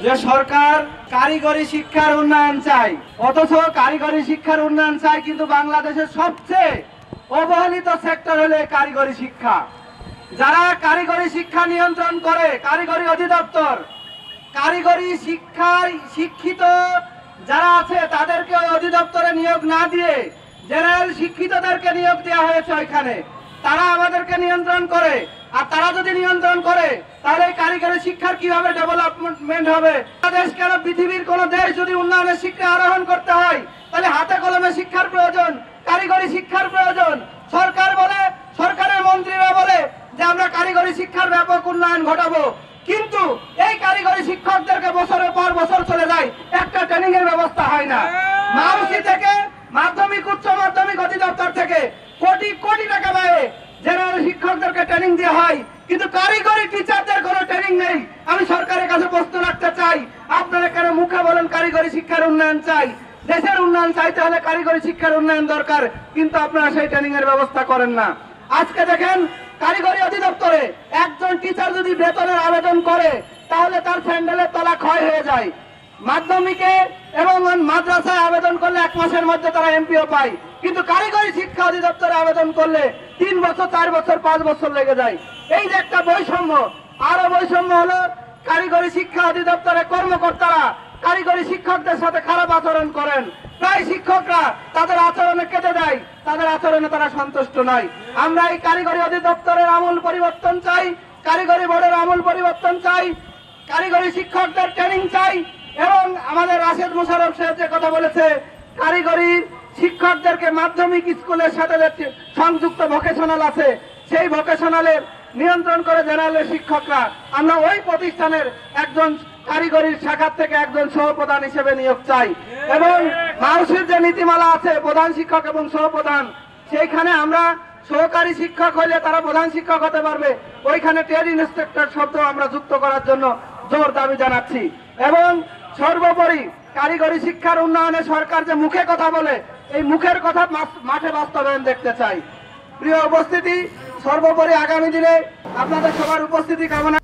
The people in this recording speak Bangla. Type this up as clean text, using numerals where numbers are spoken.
যে সরকার কারিগরি শিক্ষার উন্নয়ন চায়, অথচ কারিগরি শিক্ষার উন্নয়ন চায় কিন্তু বাংলাদেশের সবচেয়ে অবহেলিত সেক্টর হলো কারিগরি শিক্ষা। যারা কারিগরি শিক্ষা নিয়ন্ত্রণ করে, কারিগরি অধিদপ্তর, কারিগরি শিক্ষায় শিক্ষিত যারা আছে তাদেরকে ওই অধিদপ্তরে নিয়োগ না দিয়ে জেনারেল শিক্ষিতদেরকে নিয়োগ দেওয়া হয়েছে ওইখানে। তারা আমাদেরকে নিয়ন্ত্রণ করে, আর তারা যদি নিয়ন্ত্রণ করে তাহলে কারিগরি শিক্ষার কিভাবে ডেভেলপমেন্ট হবে? দেশ কেন, পৃথিবীর কোন দেশ যদি উন্নয়নের শিক্ষা আরোহণ করতে হয় তাহলে হাতে কলমে শিক্ষার প্রয়োজন, কারিগরি শিক্ষার প্রয়োজন। সরকার বলে, সরকারের মন্ত্রীরা বলে যে আমরা কারিগরি শিক্ষার ব্যাপক উন্নয়ন ঘটাবো, কিন্তু এই কারিগরি শিক্ষকদেরকে বছরের পর বছর চলে যায়, একটা ট্রেনিং এর ব্যবস্থা হয় না। মাউসি থেকে মাধ্যমিক উচ্চ মাধ্যমিক অধিদপ্তর থেকে কোটি কোটি টাকা ব্যয়ে জেনারেল শিক্ষকদেরকে ট্রেনিং দেওয়া হয়, কিন্তু কারিগরি টিচারদের কোনো ট্রেনিং নেই। আমি সরকারের কাছে প্রশ্ন রাখতে চাই, আপনারা কেন মুখে বলেন কারিগরি শিক্ষার উন্নয়ন চাই? দেশের উন্নয়ন চাইতে হলে কারিগরি শিক্ষার উন্নয়ন দরকার, কিন্তু আপনারা সেই ট্রেনিং এর ব্যবস্থা করেন না। আজকে দেখেন কারিগরি অধিদপ্তরে একজন টিচার যদি বেতনের আবেদন করে তাহলে তার স্যান্ডেলের তলা ক্ষয় হয়ে যায়। মাধ্যমিকে এবং মাদ্রাসায় আবেদন করলে 1 মাসের মধ্যে তারা এমপিও পায়, কিন্তু কারিগরি শিক্ষা অধিদপ্তরে আবেদন করলে 3 বছর 4 বছর 5 বছর লেগে যায়। এই যে একটা বৈষম্য, আরো বৈষম্য হলো কারিগরি শিক্ষা অধিদপ্তরের কর্মকর্তারা কারিগরি শিক্ষকদের সাথে খারাপ আচরণ করেন। প্রায় শিক্ষকরা তাদের আচরণে কেটে দেয়, তাদের আচরণে তারা সন্তুষ্ট নয়। আমরা এই কারিগরি অধিদপ্তরের আমূল পরিবর্তন চাই, কারিগরি বোর্ডের আমূল পরিবর্তন চাই, কারিগরি শিক্ষকদের ট্রেনিং চাই। এবং আমাদের রাশেদ মোশাররফ সাহেব যে কথা বলেছে, কারিগরি শিক্ষকদেরকে মাধ্যমিক স্কুলের সাথে সংযুক্ত ভোকেশনাল আছে, সেই ভোকেশনালের নিয়ন্ত্রণ করে জেনারেল শিক্ষকরা। আমরা ওই প্রতিষ্ঠানের একজন কারিগরি শাখার থেকে একজন সহপ্রধান হিসেবে নিয়োগ চাই। এবং মাউসির যে নীতিমালা আছে প্রধান শিক্ষক এবং সহপ্রধান, সেইখানে আমরা সহকারী শিক্ষক হলে তারা প্রধান শিক্ষক হতে পারবে, ওইখানে ট্রেড ইন্সপেক্টর শব্দ আমরা যুক্ত করার জন্য জোর দাবি জানাচ্ছি। এবং সর্বোপরি কারিগরি শিক্ষার উন্নয়নে সরকার যে মুখে কথা বলে, এই মুখের কথা মাঠে বাস্তবায়ন দেখতে চাই। প্রিয় উপস্থিতি, সর্বোপরি আগামী দিনে আপনাদের সবার উপস্থিতি কামনা